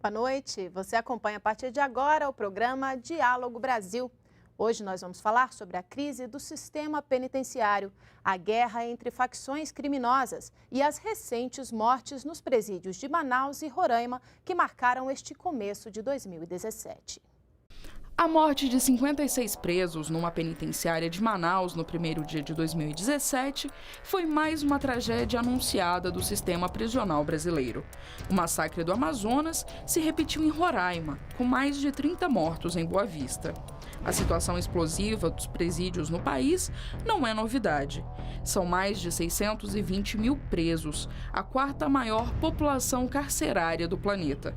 boa noite. Você acompanha a partir de agora o programa Diálogo Brasil. Hoje nós vamos falar sobre a crise do sistema penitenciário, a guerra entre facções criminosas e as recentes mortes nos presídios de Manaus e Roraima que marcaram este começo de 2017. A morte de 56 presos numa penitenciária de Manaus no primeiro dia de 2017 foi mais uma tragédia anunciada do sistema prisional brasileiro. O massacre do Amazonas se repetiu em Roraima, com mais de 30 mortos em Boa Vista. A situação explosiva dos presídios no país não é novidade. São mais de 620 mil presos, a quarta maior população carcerária do planeta.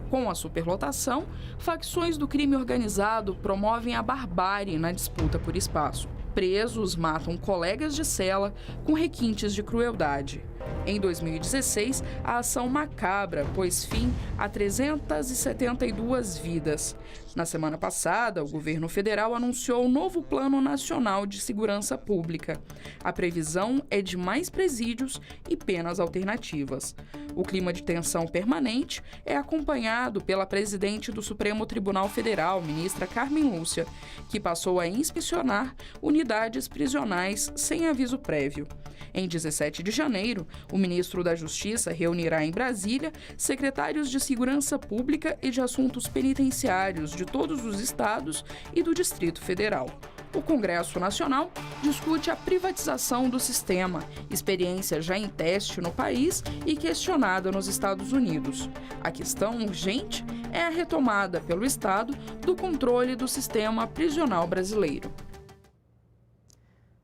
Com a superlotação, facções do crime organizado promovem a barbárie na disputa por espaço. Presos matam colegas de cela com requintes de crueldade. Em 2016, a ação macabra pôs fim a 372 vidas. Na semana passada, o governo federal anunciou o novo Plano Nacional de Segurança Pública. A previsão é de mais presídios e penas alternativas. O clima de tensão permanente é acompanhado pela presidente do Supremo Tribunal Federal, ministra Carmen Lúcia, que passou a inspecionar unidades prisionais sem aviso prévio. Em 17 de janeiro, o ministro da Justiça reunirá em Brasília secretários de Segurança Pública e de Assuntos Penitenciários de todos os estados e do Distrito Federal. O Congresso Nacional discute a privatização do sistema, experiência já em teste no país e questionada nos Estados Unidos. A questão urgente é a retomada pelo Estado do controle do sistema prisional brasileiro.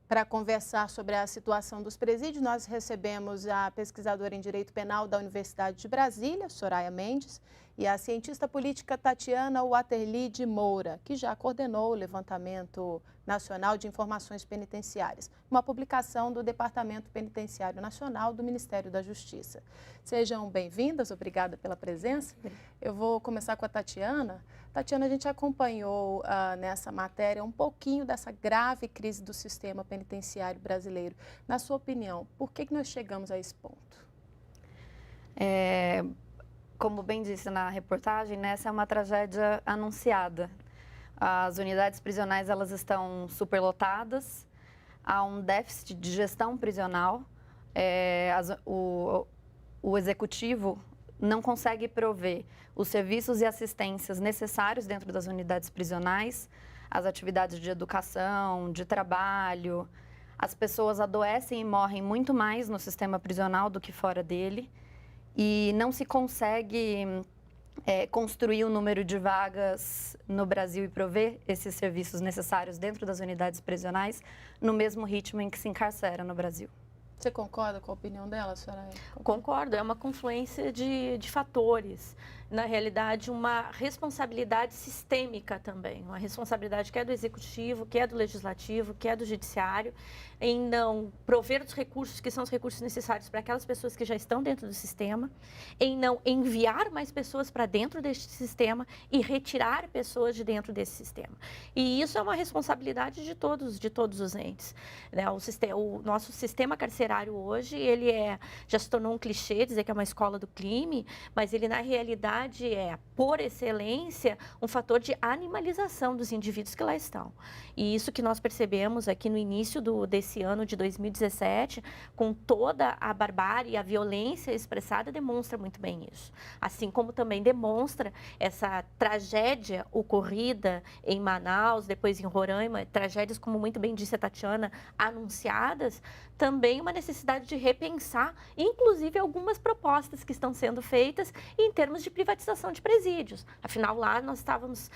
Para conversar sobre a situação dos presídios, nós recebemos a pesquisadora em Direito Penal da Universidade de Brasília, Soraya Mendes, e a cientista política Tatiana Waterly de Moura, que já coordenou o Levantamento Nacional de Informações Penitenciárias, uma publicação do Departamento Penitenciário Nacional do Ministério da Justiça. Sejam bem-vindas, obrigada pela presença. Eu vou começar com a Tatiana. Tatiana, a gente acompanhou nessa matéria um pouquinho dessa grave crise do sistema penitenciário brasileiro. Na sua opinião, por que nós chegamos a esse ponto? Como bem disse na reportagem, essa é uma tragédia anunciada. As unidades prisionais elas estão superlotadas, há um déficit de gestão prisional, o executivo não consegue prover os serviços e assistências necessários dentro das unidades prisionais, as atividades de educação, de trabalho. As pessoas adoecem e morrem muito mais no sistema prisional do que fora dele. E não se consegue construir o número de vagas no Brasil e prover esses serviços necessários dentro das unidades prisionais no mesmo ritmo em que se encarcera no Brasil. Você concorda com a opinião dela, senhora? Concordo, é uma confluência de fatores. Na realidade, uma responsabilidade sistêmica também, uma responsabilidade que é do Executivo, que é do Legislativo, que é do Judiciário, em não prover os recursos que são os recursos necessários para aquelas pessoas que já estão dentro do sistema, em não enviar mais pessoas para dentro deste sistema e retirar pessoas de dentro desse sistema. E isso é uma responsabilidade de todos os entes. Né? O nosso sistema carcerário hoje, ele já se tornou um clichê dizer que é uma escola do crime, mas ele na realidade é, por excelência, um fator de animalização dos indivíduos que lá estão. E isso que nós percebemos aqui no início desse ano de 2017, com toda a barbárie e a violência expressada, demonstra muito bem isso. Assim como também demonstra essa tragédia ocorrida em Manaus, depois em Roraima, tragédias, como muito bem disse a Tatiana, anunciadas, também uma necessidade de repensar, inclusive, algumas propostas que estão sendo feitas em termos de privatização de presídios. Afinal, lá nós estávamos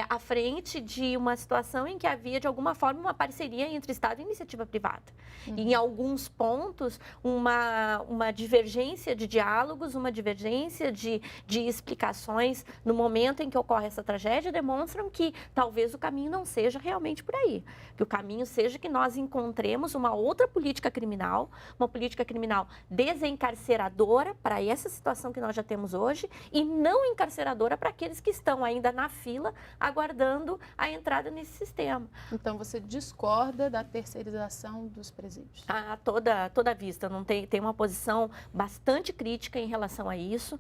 à frente de uma situação em que havia, de alguma forma, uma parceria entre Estado e iniciativa privada. E, em alguns pontos, uma divergência de diálogos, uma divergência de explicações no momento em que ocorre essa tragédia, demonstram que talvez o caminho não seja realmente por aí. Que o caminho seja que nós encontremos uma outra política criminal, uma política criminal desencarceradora para essa situação que nós já temos hoje e não encarceradora para aqueles que estão ainda na fila aguardando a entrada nesse sistema. Então, você discorda da terceirização dos presídios? A toda vista, não tem uma posição bastante crítica em relação a isso,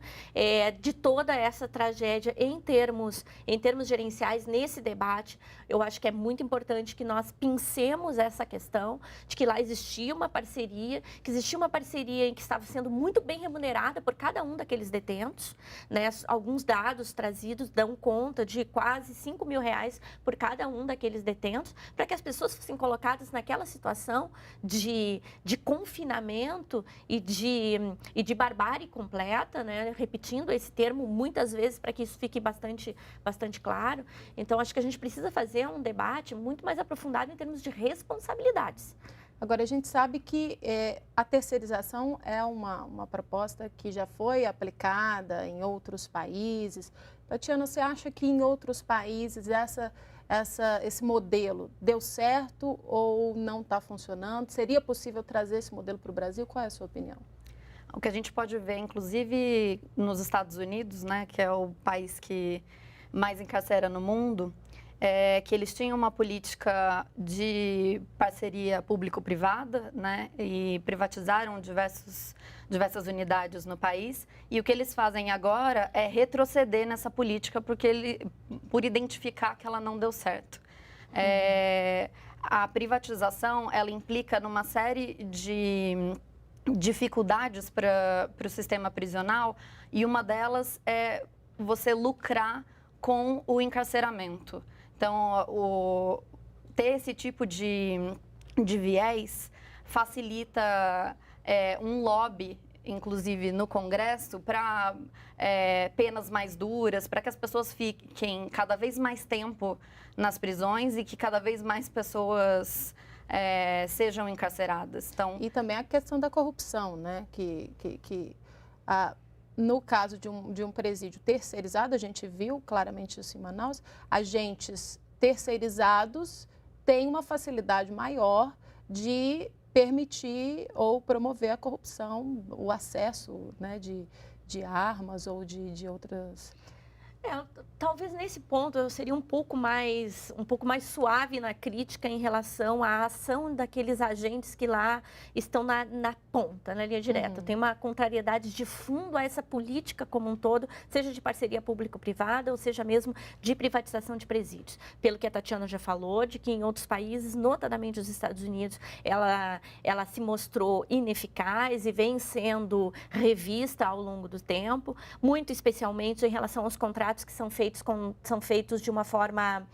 de toda essa tragédia em termos gerenciais nesse debate. Eu acho que é muito importante que nós pensemos essa questão de que lá existia uma parceria, em que estava sendo muito bem remunerada por cada um daqueles detentos, né? Alguns dados trazidos dão conta de quase R$5.000 por cada um daqueles detentos, para que as pessoas fossem colocadas naquela situação de confinamento e de barbárie completa, né? Repetindo esse termo muitas vezes para que isso fique bastante claro. Então, acho que a gente precisa fazer um debate muito mais aprofundado em termos de responsabilidades. Agora, a gente sabe que a terceirização é uma proposta que já foi aplicada em outros países. Tatiana, você acha que em outros países esse modelo deu certo ou não está funcionando? Seria possível trazer esse modelo para o Brasil? Qual é a sua opinião? O que a gente pode ver, inclusive nos Estados Unidos, né, que é o país que mais encarcera no mundo, é que eles tinham uma política de parceria público-privada, né, e privatizaram diversas unidades no país. E o que eles fazem agora é retroceder nessa política por identificar que ela não deu certo. A privatização, ela implica numa série de dificuldades para o sistema prisional, e uma delas é você lucrar com o encarceramento. Então, ter esse tipo de viés facilita um lobby, inclusive no Congresso, para penas mais duras, para que as pessoas fiquem cada vez mais tempo nas prisões e que cada vez mais pessoas sejam encarceradas. Então, e também a questão da corrupção, né? No caso de um presídio terceirizado, a gente viu claramente isso em Manaus, agentes terceirizados têm uma facilidade maior de permitir ou promover a corrupção, o acesso, né, de armas ou de outras... Talvez nesse ponto eu seria um pouco mais suave na crítica em relação à ação daqueles agentes que lá estão na ponta, na linha direta. Tem uma contrariedade de fundo a essa política como um todo, seja de parceria público-privada ou seja mesmo de privatização de presídios. Pelo que a Tatiana já falou, de que em outros países, notadamente os Estados Unidos, ela se mostrou ineficaz e vem sendo revista ao longo do tempo, muito especialmente em relação aos contratos que são feitos de uma forma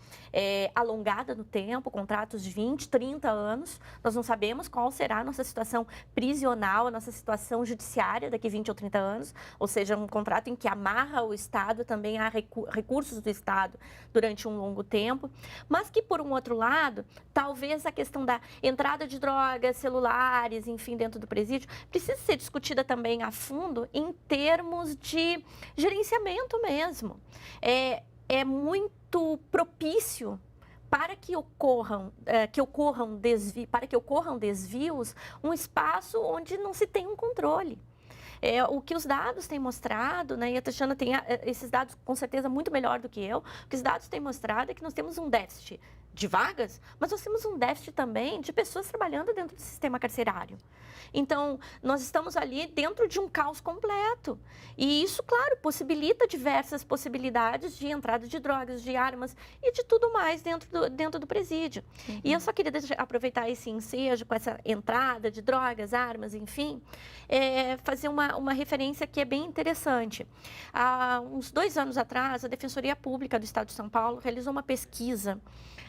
alongada no tempo, contratos de 20, 30 anos. Nós não sabemos qual será a nossa situação prisional, a nossa situação judiciária daqui 20 ou 30 anos, ou seja, um contrato em que amarra o Estado também a recursos do Estado durante um longo tempo, mas que, por um outro lado, talvez a questão da entrada de drogas, celulares, enfim, dentro do presídio, precisa ser discutida também a fundo em termos de gerenciamento mesmo. É muito propício para que ocorram desvios, um espaço onde não se tem um controle. O que os dados têm mostrado, né, e a Tatiana tem esses dados com certeza muito melhor do que eu, o que os dados têm mostrado é que nós temos um déficit de vagas, mas nós temos um déficit também de pessoas trabalhando dentro do sistema carcerário. Então, nós estamos ali dentro de um caos completo. E isso, claro, possibilita diversas possibilidades de entrada de drogas, de armas e de tudo mais dentro do presídio. E eu só queria aproveitar esse ensejo com essa entrada de drogas, armas, enfim, fazer uma referência que é bem interessante. Há uns 2 anos atrás, a Defensoria Pública do Estado de São Paulo realizou uma pesquisa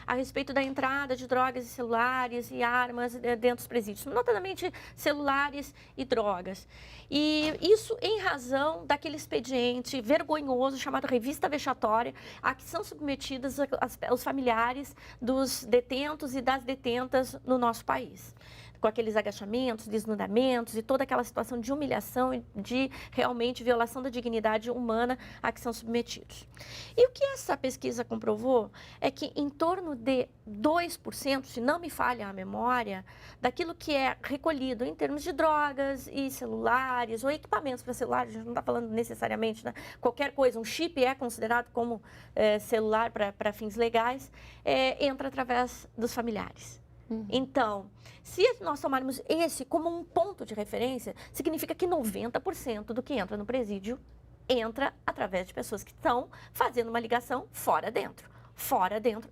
a respeito da entrada de drogas e celulares e armas dentro dos presídios, notadamente celulares e drogas. E isso em razão daquele expediente vergonhoso chamado revista vexatória, a que são submetidas os familiares dos detentos e das detentas no nosso país. com aqueles agachamentos, desnudamentos e toda aquela situação de humilhação e de realmente violação da dignidade humana a que são submetidos. E o que essa pesquisa comprovou é que em torno de 2%, se não me falha a memória, daquilo que é recolhido em termos de drogas e celulares ou equipamentos para celular, a gente não está falando necessariamente, né? Qualquer coisa, um chip é considerado como celular para fins legais, entra através dos familiares. Então, se nós tomarmos esse como um ponto de referência, significa que 90% do que entra no presídio entra através de pessoas que estão fazendo uma ligação fora dentro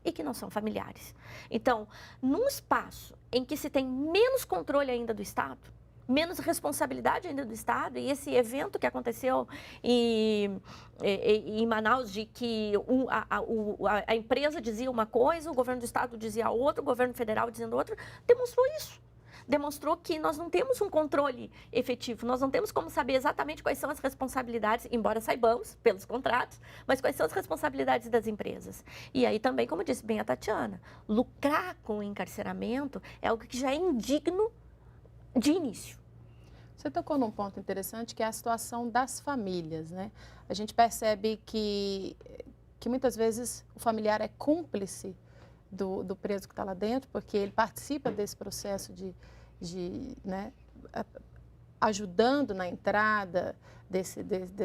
e que não são familiares. Então, num espaço em que se tem menos controle ainda do Estado, menos responsabilidade ainda do Estado, e esse evento que aconteceu em Manaus, de que a empresa dizia uma coisa, o governo do Estado dizia outra, o governo federal dizendo outra, demonstrou isso. Demonstrou que nós não temos um controle efetivo, nós não temos como saber exatamente quais são as responsabilidades, embora saibamos pelos contratos, mas quais são as responsabilidades das empresas. E aí também, como disse bem a Tatiana, lucrar com o encarceramento é algo que já é indigno de início. Você tocou num ponto interessante, que é a situação das famílias, né? A gente percebe que muitas vezes o familiar é cúmplice do preso que está lá dentro, porque ele participa desse processo né, ajudando na entrada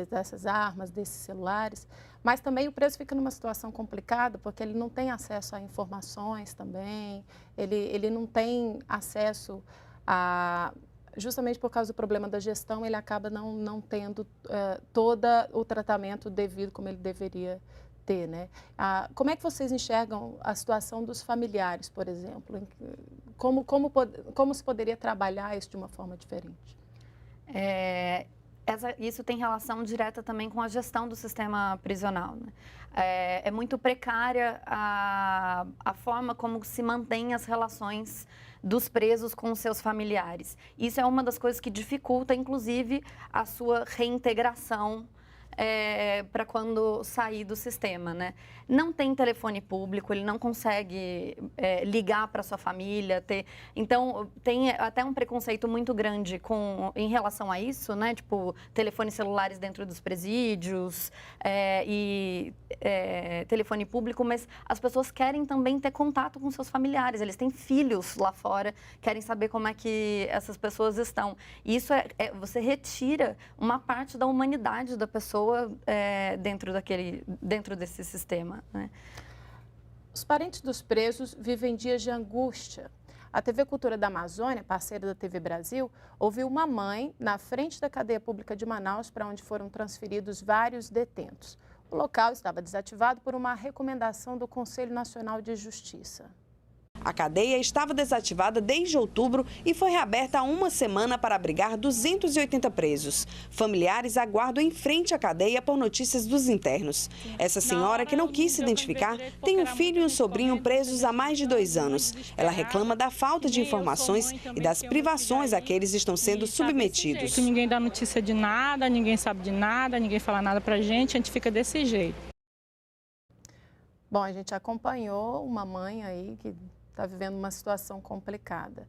dessas armas, desses celulares, mas também o preso fica numa situação complicada, porque ele não tem acesso a informações também, ele não tem acesso a... Justamente por causa do problema da gestão, ele acaba não tendo todo o tratamento devido como ele deveria ter, né? Como é que vocês enxergam a situação dos familiares, por exemplo? Como se poderia trabalhar isso de uma forma diferente? Isso tem relação direta também com a gestão do sistema prisional, né? É muito precária a forma como se mantém as relações dos presos com seus familiares. Isso é uma das coisas que dificulta, inclusive, a sua reintegração para quando sair do sistema, né? Não tem telefone público, ele não consegue ligar para sua família, então tem até um preconceito muito grande em relação a isso, né? Tipo, telefones celulares dentro dos presídios e telefone público, mas as pessoas querem também ter contato com seus familiares, eles têm filhos lá fora, querem saber como é que essas pessoas estão. E isso você retira uma parte da humanidade da pessoa dentro desse sistema, né? Os parentes dos presos vivem dias de angústia. A TV Cultura da Amazônia, parceira da TV Brasil, ouviu uma mãe na frente da cadeia pública de Manaus, para onde foram transferidos vários detentos. O local estava desativado por uma recomendação do Conselho Nacional de Justiça. A cadeia estava desativada desde outubro e foi reaberta há uma semana para abrigar 280 presos. Familiares aguardam em frente à cadeia por notícias dos internos. Essa senhora, que não quis se identificar, tem um filho e um sobrinho presos há mais de 2 anos. Ela reclama da falta de informações e das privações a que eles estão sendo submetidos. Ninguém dá notícia de nada, ninguém sabe de nada, ninguém fala nada pra gente, a gente fica desse jeito. Bom, a gente acompanhou uma mãe aí que está vivendo uma situação complicada.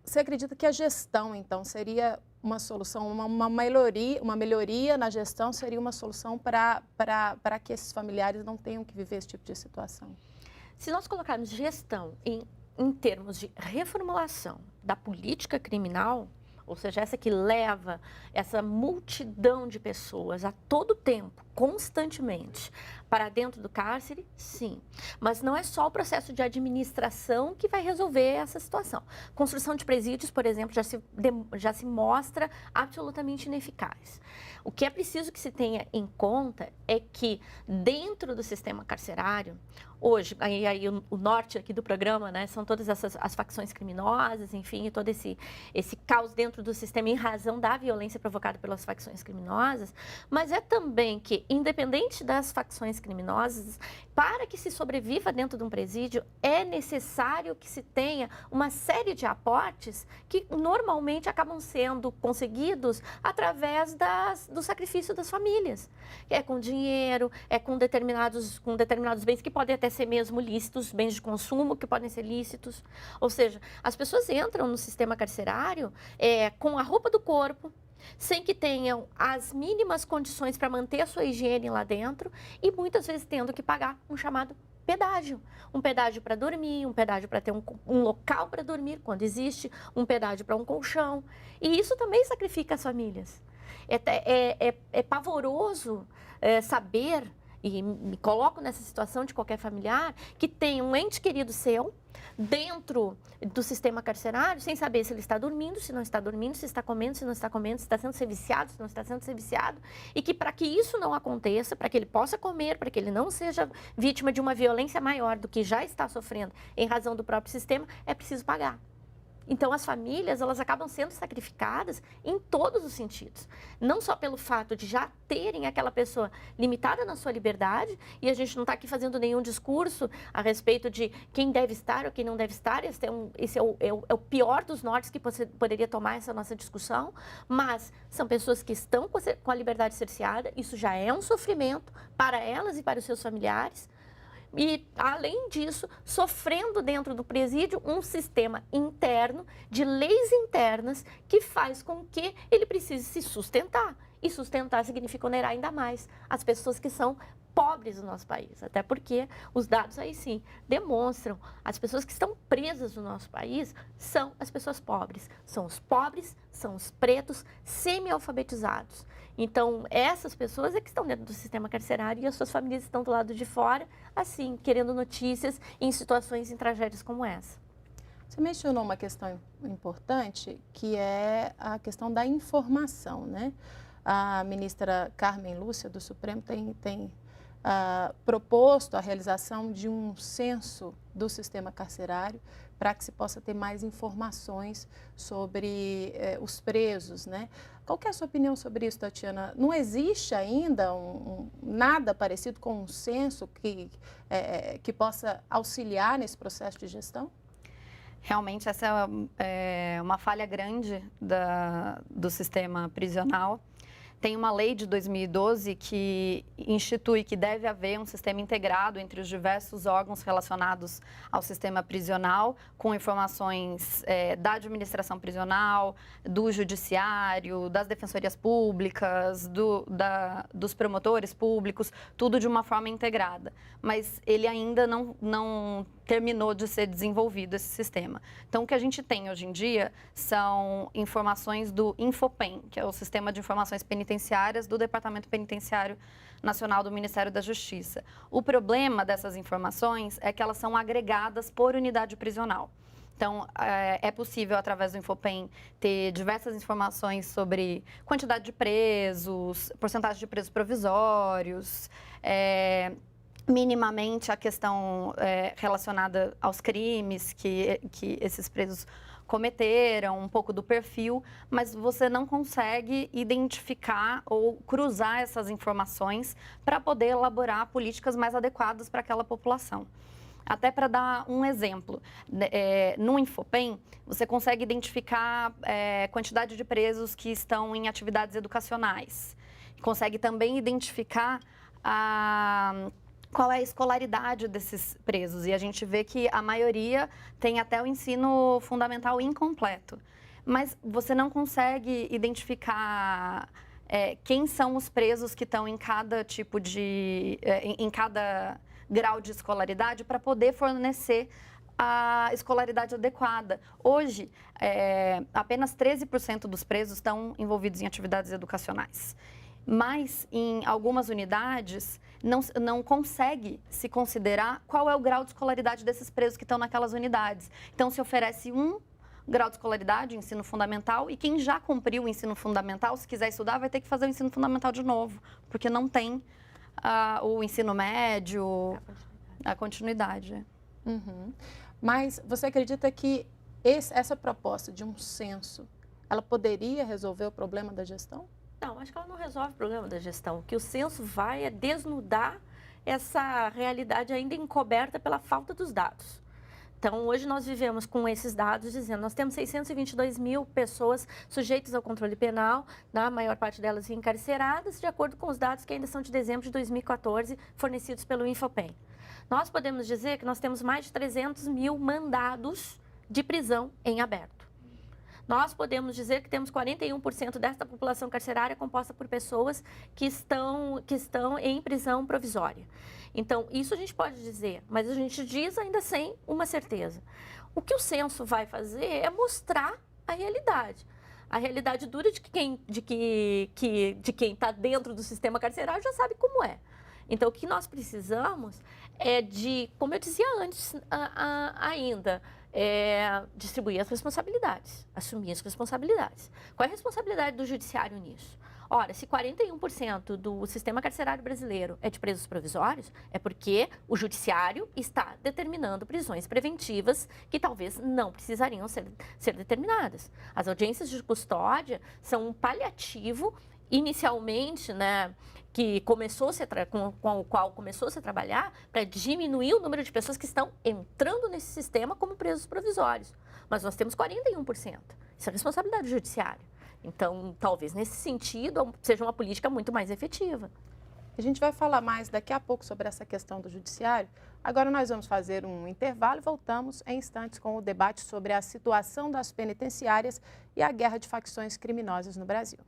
Você acredita que a gestão, então, seria uma solução, uma melhoria na gestão seria uma solução para que esses familiares não tenham que viver esse tipo de situação? Se nós colocarmos gestão em termos de reformulação da política criminal, ou seja, essa que leva essa multidão de pessoas a todo tempo, constantemente, para dentro do cárcere, sim. Mas não é só o processo de administração que vai resolver essa situação. Construção de presídios, por exemplo, já se mostra absolutamente ineficaz. O que é preciso que se tenha em conta é que dentro do sistema carcerário, hoje, aí o norte aqui do programa, né, são todas as facções criminosas, enfim, e todo esse caos dentro do sistema em razão da violência provocada pelas facções criminosas, mas é também que independente das facções criminosas, para que se sobreviva dentro de um presídio, é necessário que se tenha uma série de aportes que normalmente acabam sendo conseguidos através do sacrifício das famílias. É com dinheiro, é com determinados bens que podem até ser mesmo lícitos, bens de consumo que podem ser lícitos. Ou seja, as pessoas entram no sistema carcerário com a roupa do corpo, sem que tenham as mínimas condições para manter a sua higiene lá dentro e muitas vezes tendo que pagar um chamado pedágio. Um pedágio para dormir, um pedágio para ter um local para dormir, quando existe, um pedágio para um colchão. E isso também sacrifica as famílias. É pavoroso saber, e me coloco nessa situação de qualquer familiar, que tem um ente querido seu dentro do sistema carcerário, sem saber se ele está dormindo, se não está dormindo, se está comendo, se não está comendo, se está sendo viciado, se não está sendo viciado, e que para que isso não aconteça, para que ele possa comer, para que ele não seja vítima de uma violência maior do que já está sofrendo em razão do próprio sistema, é preciso pagar. Então, as famílias, elas acabam sendo sacrificadas em todos os sentidos. Não só pelo fato de já terem aquela pessoa limitada na sua liberdade, e a gente não está aqui fazendo nenhum discurso a respeito de quem deve estar ou quem não deve estar, esse é o pior dos nortes que você poderia tomar essa nossa discussão, mas são pessoas que estão com a liberdade cerceada, isso já é um sofrimento para elas e para os seus familiares. E, além disso, sofrendo dentro do presídio um sistema interno de leis internas que faz com que ele precise se sustentar. E sustentar significa onerar ainda mais as pessoas que são pobres do nosso país. Até porque os dados aí sim demonstram as pessoas que estão presas no nosso país são as pessoas pobres. São os pretos semi-alfabetizados. Então, essas pessoas é que estão dentro do sistema carcerário e as suas famílias estão do lado de fora, assim, querendo notícias em situações, em tragédias como essa. Você mencionou uma questão importante, que é a questão da informação, né? A ministra Carmen Lúcia, do Supremo, tem proposto a realização de um censo do sistema carcerário para que se possa ter mais informações sobre os presos, né? Qual que é a sua opinião sobre isso, Tatiana? Não existe ainda nada parecido com um censo que possa auxiliar nesse processo de gestão? Realmente, essa é uma falha grande do sistema prisional. Tem uma lei de 2012 que institui que deve haver um sistema integrado entre os diversos órgãos relacionados ao sistema prisional, com informações da administração prisional, do judiciário, das defensorias públicas, dos promotores públicos, tudo de uma forma integrada. Mas ele ainda não terminou de ser desenvolvido esse sistema. Então, o que a gente tem hoje em dia são informações do Infopen, que é o Sistema de Informações Penitenciárias do Departamento Penitenciário Nacional do Ministério da Justiça. O problema dessas informações é que elas são agregadas por unidade prisional. Então, é possível, através do Infopen, ter diversas informações sobre quantidade de presos, porcentagem de presos provisórios, minimamente a questão relacionada aos crimes que esses presos cometeram, um pouco do perfil, mas você não consegue identificar ou cruzar essas informações para poder elaborar políticas mais adequadas para aquela população. Até para dar um exemplo, no Infopen, você consegue identificar quantidade de presos que estão em atividades educacionais. Consegue também identificar qual é a escolaridade desses presos. E a gente vê que a maioria tem até o ensino fundamental incompleto. Mas você não consegue identificar quem são os presos que estão em cada tipo de... em cada grau de escolaridade para poder fornecer a escolaridade adequada. Hoje, apenas 13% dos presos estão envolvidos em atividades educacionais. Mas, em algumas unidades, não consegue se considerar qual é o grau de escolaridade desses presos que estão naquelas unidades. Então, se oferece um grau de escolaridade, ensino fundamental, e quem já cumpriu o ensino fundamental, se quiser estudar, vai ter que fazer o ensino fundamental de novo, porque não tem o ensino médio, a continuidade. Uhum. Mas você acredita que essa proposta de um censo, ela poderia resolver o problema da gestão? Não, acho que ela não resolve o problema da gestão. O que o censo vai é desnudar essa realidade ainda encoberta pela falta dos dados. Então, hoje nós vivemos com esses dados dizendo nós temos 622 mil pessoas sujeitas ao controle penal, a maior parte delas encarceradas, de acordo com os dados que ainda são de dezembro de 2014, fornecidos pelo Infopen. Nós podemos dizer que nós temos mais de 300 mil mandados de prisão em aberto. Nós podemos dizer que temos 41% desta população carcerária composta por pessoas que estão em prisão provisória. Então, isso a gente pode dizer, mas a gente diz ainda sem uma certeza. O que o censo vai fazer é mostrar a realidade dura de quem está dentro do sistema carcerário já sabe como é. Então, o que nós precisamos é de, como eu dizia antes ainda, distribuir as responsabilidades, assumir as responsabilidades. Qual é a responsabilidade do judiciário nisso? Ora, se 41% do sistema carcerário brasileiro é de presos provisórios, é porque o judiciário está determinando prisões preventivas que talvez não precisariam ser determinadas. As audiências de custódia são um paliativo, inicialmente, que com o qual começou-se a trabalhar para diminuir o número de pessoas que estão entrando nesse sistema como presos provisórios. Mas nós temos 41%. Isso é responsabilidade do judiciário. Então, talvez nesse sentido seja uma política muito mais efetiva. A gente vai falar mais daqui a pouco sobre essa questão do judiciário. Agora nós vamos fazer um intervalo e voltamos em instantes com o debate sobre a situação das penitenciárias e a guerra de facções criminosas no Brasil.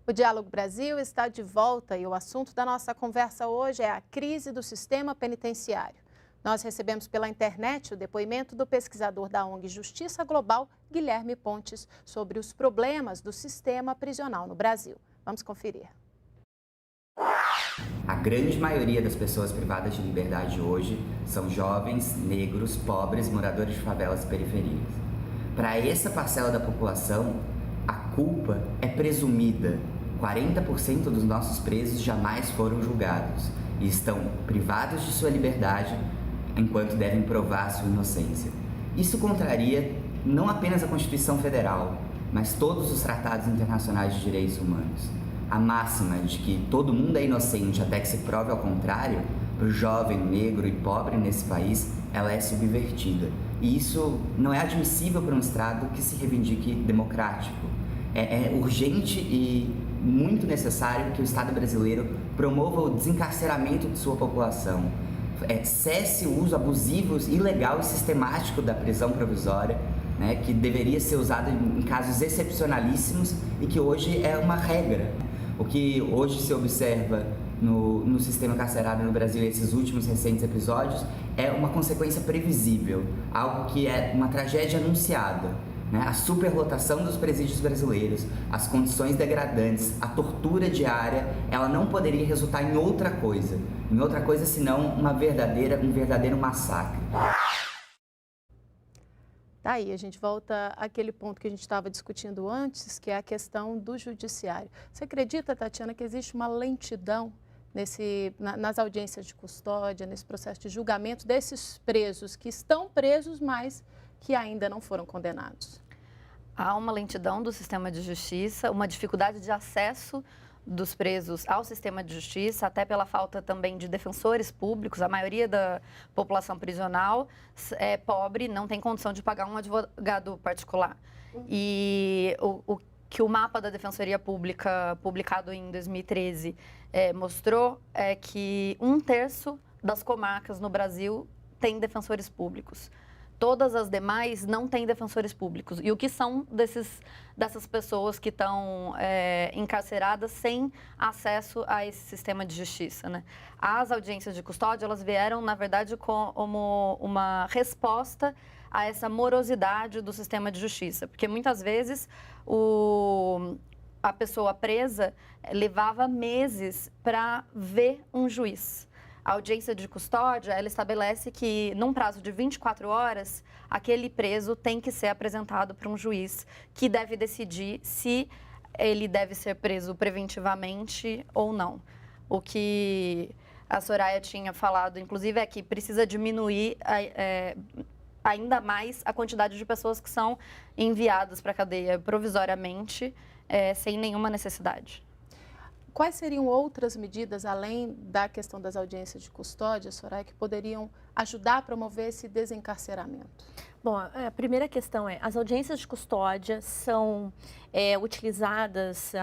O Diálogo Brasil está de volta e o assunto da nossa conversa hoje é a crise do sistema penitenciário. Nós recebemos pela internet o depoimento do pesquisador da ONG Justiça Global, Guilherme Pontes, sobre os problemas do sistema prisional no Brasil. Vamos conferir. A grande maioria das pessoas privadas de liberdade hoje são jovens, negros, pobres, moradores de favelas e periferias. Para essa parcela da população, a culpa é presumida. 40% dos nossos presos jamais foram julgados e estão privados de sua liberdade enquanto devem provar sua inocência. Isso contraria não apenas a Constituição Federal, mas todos os tratados internacionais de direitos humanos. A máxima de que todo mundo é inocente até que se prove ao contrário, para o jovem, negro e pobre nesse país, ela é subvertida. E isso não é admissível para um Estado que se reivindique democrático. É urgente e muito necessário que o Estado brasileiro promova o desencarceramento de sua população, cesse o uso abusivo, ilegal e sistemático da prisão provisória, que deveria ser usada em casos excepcionalíssimos e que hoje é uma regra. O que hoje se observa no sistema carcerário no Brasil, esses últimos recentes episódios, é uma consequência previsível, algo que é uma tragédia anunciada. A superlotação dos presídios brasileiros, as condições degradantes, a tortura diária, ela não poderia resultar em outra coisa senão um verdadeiro massacre. Daí a gente volta àquele ponto que a gente estava discutindo antes, que é a questão do judiciário. Você acredita, Tatiana, que existe uma lentidão nas audiências de custódia, nesse processo de julgamento desses presos que estão presos, mas que ainda não foram condenados? Há uma lentidão do sistema de justiça, uma dificuldade de acesso dos presos ao sistema de justiça, até pela falta também de defensores públicos. A maioria da população prisional é pobre, não tem condição de pagar um advogado particular. E o que o mapa da Defensoria Pública, publicado em 2013, mostrou é que 1/3 das comarcas no Brasil tem defensores públicos. Todas as demais não têm defensores públicos. E o que são dessas pessoas que estão encarceradas sem acesso a esse sistema de justiça, As audiências de custódia, elas vieram, na verdade, como uma resposta a essa morosidade do sistema de justiça. Porque muitas vezes a pessoa presa levava meses para ver um juiz. A audiência de custódia, ela estabelece que, num prazo de 24 horas, aquele preso tem que ser apresentado para um juiz que deve decidir se ele deve ser preso preventivamente ou não. O que a Soraya tinha falado, inclusive, é que precisa diminuir ainda mais a quantidade de pessoas que são enviadas para a cadeia provisoriamente, sem nenhuma necessidade. Quais seriam outras medidas, além da questão das audiências de custódia, Soraya, que poderiam ajudar a promover esse desencarceramento? Bom, a primeira questão é, as audiências de custódia são utilizadas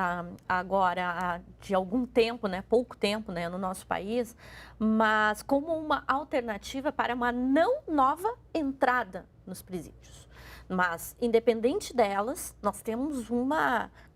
agora de algum tempo, pouco tempo, no nosso país, mas como uma alternativa para uma não nova entrada nos presídios. Mas, independente delas, nós temos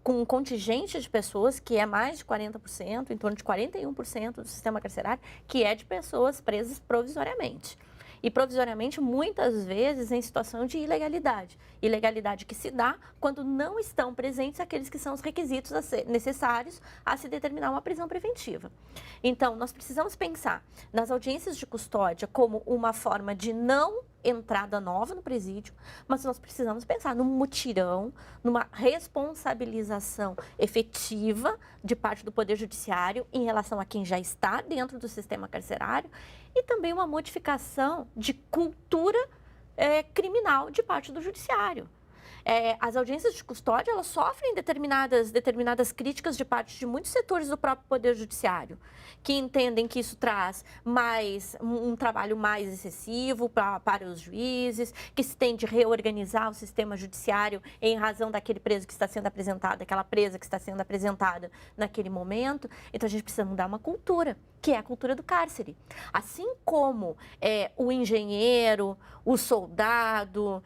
com um contingente de pessoas que é mais de 40%, em torno de 41% do sistema carcerário, que é de pessoas presas provisoriamente. E provisoriamente, muitas vezes, em situação de ilegalidade. Ilegalidade que se dá quando não estão presentes aqueles que são os requisitos necessários a se determinar uma prisão preventiva. Então, nós precisamos pensar nas audiências de custódia como uma forma de não entrada nova no presídio, mas nós precisamos pensar num mutirão, numa responsabilização efetiva de parte do Poder Judiciário em relação a quem já está dentro do sistema carcerário e também uma modificação de cultura criminal de parte do Judiciário. As audiências de custódia, elas sofrem determinadas críticas de parte de muitos setores do próprio Poder Judiciário, que entendem que isso traz um trabalho mais excessivo para os juízes, que se tem de reorganizar o sistema judiciário em razão daquele preso que está sendo apresentado, daquela presa que está sendo apresentada naquele momento. Então, a gente precisa mudar uma cultura, que é a cultura do cárcere. Assim como o engenheiro, o soldado,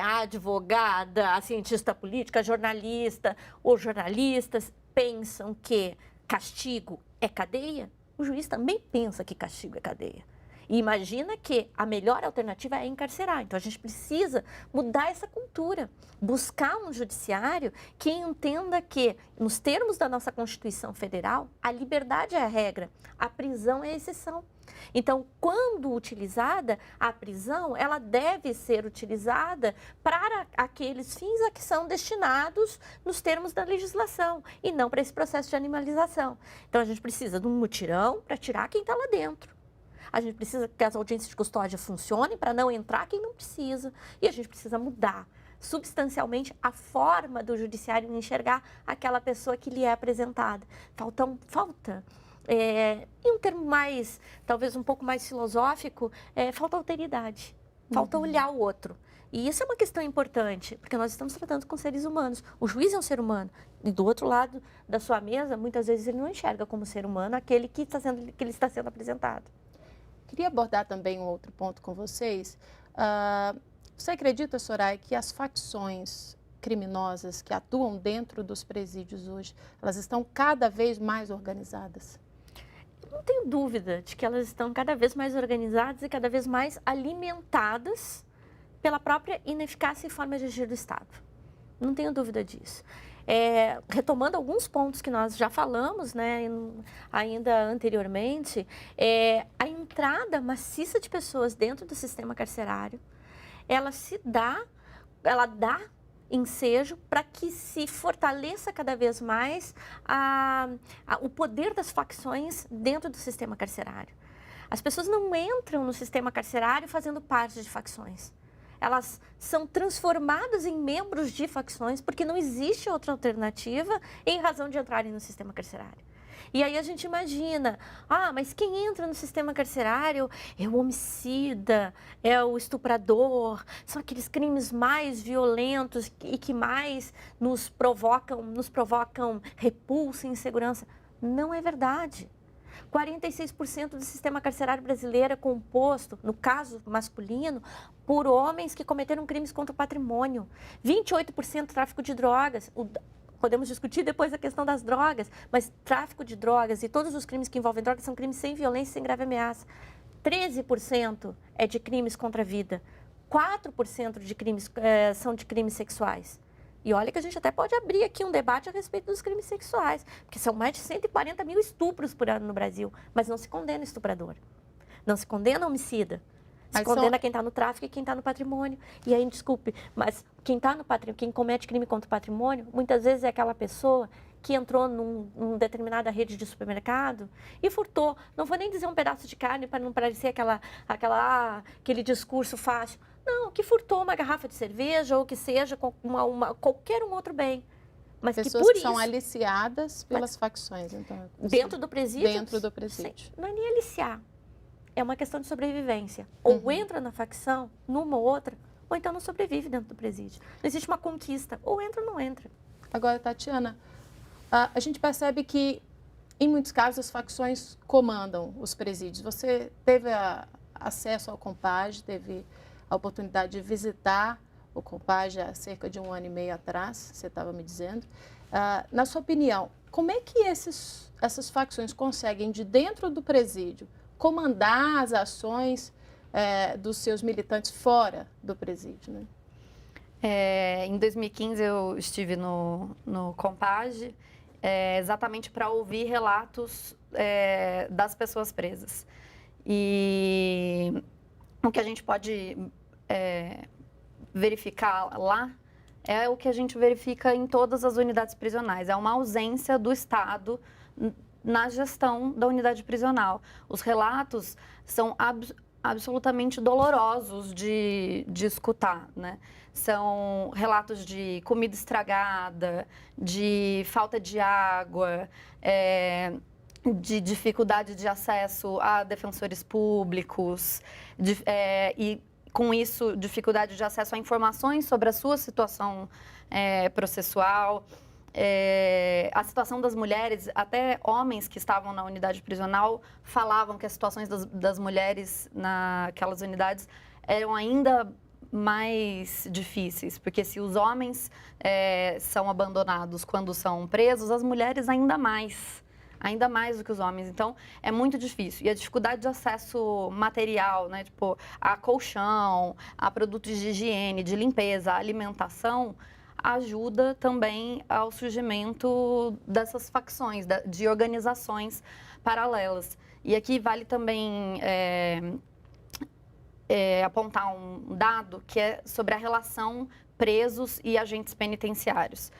a advogada, a cientista política, a jornalista, os jornalistas pensam que castigo é cadeia, o juiz também pensa que castigo é cadeia. E imagina que a melhor alternativa é encarcerar. Então, a gente precisa mudar essa cultura, buscar um judiciário que entenda que, nos termos da nossa Constituição Federal, a liberdade é a regra, a prisão é a exceção. Então, quando utilizada, a prisão, ela deve ser utilizada para aqueles fins a que são destinados nos termos da legislação e não para esse processo de animalização. Então, a gente precisa de um mutirão para tirar quem está lá dentro. A gente precisa que as audiências de custódia funcionem para não entrar quem não precisa. E a gente precisa mudar substancialmente a forma do judiciário enxergar aquela pessoa que lhe é apresentada. Falta em um termo mais, talvez um pouco mais filosófico, falta alteridade, falta olhar o outro. E isso é uma questão importante, porque nós estamos tratando com seres humanos. O juiz é um ser humano. E do outro lado da sua mesa, muitas vezes ele não enxerga como ser humano aquele que ele está sendo apresentado. Queria abordar também um outro ponto com vocês. Você acredita, Soraya, que as facções criminosas que atuam dentro dos presídios hoje, elas estão cada vez mais organizadas? Não tenho dúvida de que elas estão cada vez mais organizadas e cada vez mais alimentadas pela própria ineficácia e forma de agir do Estado. Não tenho dúvida disso. Retomando alguns pontos que nós já falamos, ainda anteriormente, a entrada maciça de pessoas dentro do sistema carcerário, ela dá ensejo para que se fortaleça cada vez mais o poder das facções dentro do sistema carcerário. As pessoas não entram no sistema carcerário fazendo parte de facções. Elas são transformadas em membros de facções porque não existe outra alternativa em razão de entrarem no sistema carcerário. E aí a gente imagina, mas quem entra no sistema carcerário é o homicida, é o estuprador, são aqueles crimes mais violentos e que mais nos provocam repulsa e insegurança. Não é verdade. 46% do sistema carcerário brasileiro é composto, no caso masculino, por homens que cometeram crimes contra o patrimônio. 28% tráfico de drogas. Podemos discutir depois a questão das drogas, mas tráfico de drogas e todos os crimes que envolvem drogas são crimes sem violência e sem grave ameaça. 13% é de crimes contra a vida. 4% de crimes são de crimes sexuais. E olha que a gente até pode abrir aqui um debate a respeito dos crimes sexuais, porque são mais de 140 mil estupros por ano no Brasil, mas não se condena estuprador. Não se condena homicida. Se Mas condena quem está no tráfico e quem está no patrimônio. E aí, desculpe, mas quem está no patrimônio, quem comete crime contra o patrimônio, muitas vezes é aquela pessoa que entrou numa determinada rede de supermercado e furtou. Não vou nem dizer um pedaço de carne para não parecer aquele discurso fácil. Não, que furtou uma garrafa de cerveja ou que seja qualquer um outro bem. Mas pessoas que por que são isso, aliciadas pelas facções, então. dentro do presídio? Dentro do presídio. Não é nem aliciar. É uma questão de sobrevivência. Ou entra na facção, numa ou outra, ou então não sobrevive dentro do presídio. Não existe uma conquista. Ou entra ou não entra. Agora, Tatiana, a gente percebe que, em muitos casos, as facções comandam os presídios. Você teve acesso ao Compage, teve a oportunidade de visitar o Compage há cerca de 1 ano e meio atrás, você estava me dizendo. Na sua opinião, como é que essas facções conseguem, de dentro do presídio, comandar as ações dos seus militantes fora do presídio, né? Em 2015 eu estive no Compage exatamente para ouvir relatos das pessoas presas. E o que a gente pode verificar lá é o que a gente verifica em todas as unidades prisionais. É uma ausência do Estado na gestão da unidade prisional. Os relatos são absolutamente dolorosos de escutar, né? São relatos de comida estragada, de falta de água, de dificuldade de acesso a defensores públicos, e com isso, dificuldade de acesso a informações sobre a sua situação processual. A situação das mulheres, até homens que estavam na unidade prisional falavam que as situações das mulheres naquelas unidades eram ainda mais difíceis, porque se os homens são abandonados quando são presos, as mulheres ainda mais do que os homens. Então, é muito difícil. E a dificuldade de acesso material, né, tipo, a colchão, a produtos de higiene, de limpeza, a alimentação, ajuda também ao surgimento dessas facções, de organizações paralelas. E aqui vale também apontar um dado que é sobre a relação presos e agentes penitenciários.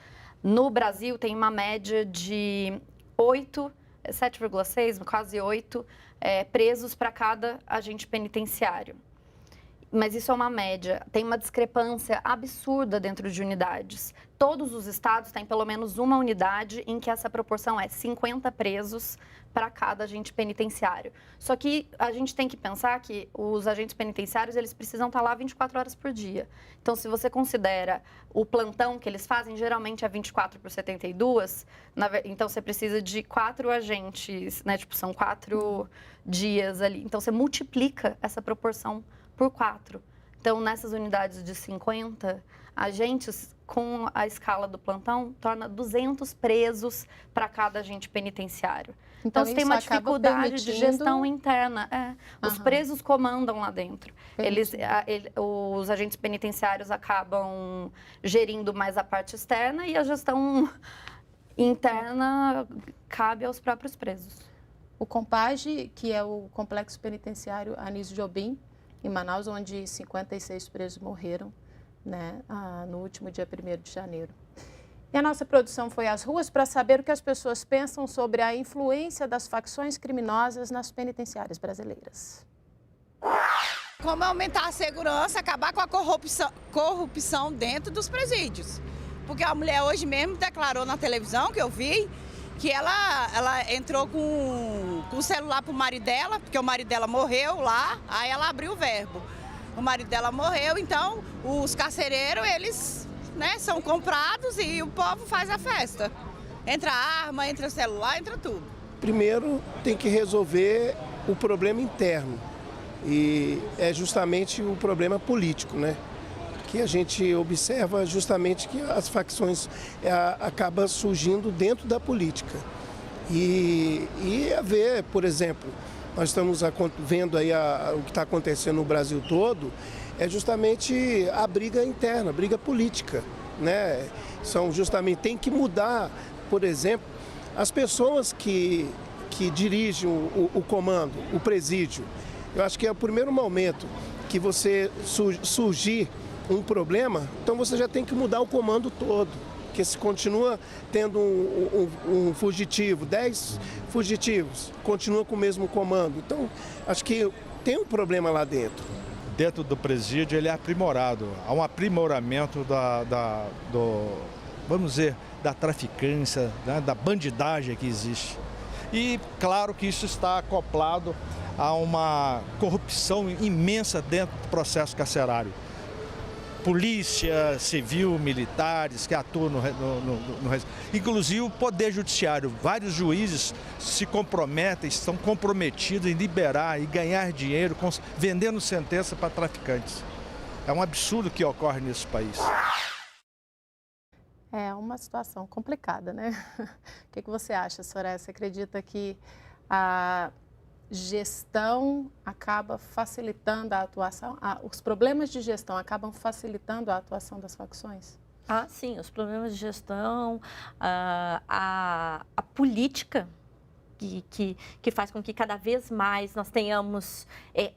No Brasil, tem uma média de 7,6, quase 8 presos para cada agente penitenciário. Mas isso é uma média, tem uma discrepância absurda dentro de unidades. Todos os estados têm pelo menos uma unidade em que essa proporção é 50 presos para cada agente penitenciário. Só que a gente tem que pensar que os agentes penitenciários, eles precisam estar lá 24 horas por dia. Então, se você considera o plantão que eles fazem, geralmente é 24 por 72, então você precisa de 4 agentes, né? Tipo, são 4 dias ali. Então, você multiplica essa proporção por 4. Então, nessas unidades de 50 agentes, com a escala do plantão, torna 200 presos para cada agente penitenciário. Então, você tem uma dificuldade de gestão interna. Os presos comandam lá dentro. Os agentes penitenciários acabam gerindo mais a parte externa e a gestão interna cabe aos próprios presos. O Compage, que é o Complexo Penitenciário Anísio Jobim, em Manaus, onde 56 presos morreram, né, no último dia 1º de janeiro. E a nossa produção foi às ruas para saber o que as pessoas pensam sobre a influência das facções criminosas nas penitenciárias brasileiras. Como aumentar a segurança, acabar com a corrupção dentro dos presídios. Porque a mulher hoje mesmo declarou na televisão, que eu vi, que ela entrou com o celular pro marido dela, porque o marido dela morreu lá, aí ela abriu o verbo. O marido dela morreu, então os carcereiros, eles, né, são comprados e o povo faz a festa. Entra arma, entra celular, entra tudo. Primeiro tem que resolver o problema interno e é justamente o problema político, né? Que a gente observa justamente que as facções acabam surgindo dentro da política. E haver, por exemplo, nós estamos vendo aí o que está acontecendo no Brasil todo, é justamente a briga interna, a briga política, né? Tem que mudar, por exemplo, as pessoas que dirigem o comando, o presídio. Eu acho que é o primeiro momento que você surgir um problema, então você já tem que mudar o comando todo. Porque se continua tendo um fugitivo, 10 fugitivos, continua com o mesmo comando. Então, acho que tem um problema lá dentro. Dentro do presídio ele é aprimorado, há um aprimoramento vamos dizer, da traficância, né, da bandidagem que existe. E claro que isso está acoplado a uma corrupção imensa dentro do processo carcerário. Polícia, civil, militares que atuam no inclusive o Poder Judiciário. Vários juízes se comprometem, estão comprometidos em liberar e ganhar dinheiro vendendo sentença para traficantes. É um absurdo que ocorre nesse país. É uma situação complicada, né? O que você acha, Soraya? Você acredita que a gestão acaba facilitando a atuação, os problemas de gestão acabam facilitando a atuação das facções? Ah, sim, os problemas de gestão, a política que faz com que cada vez mais nós tenhamos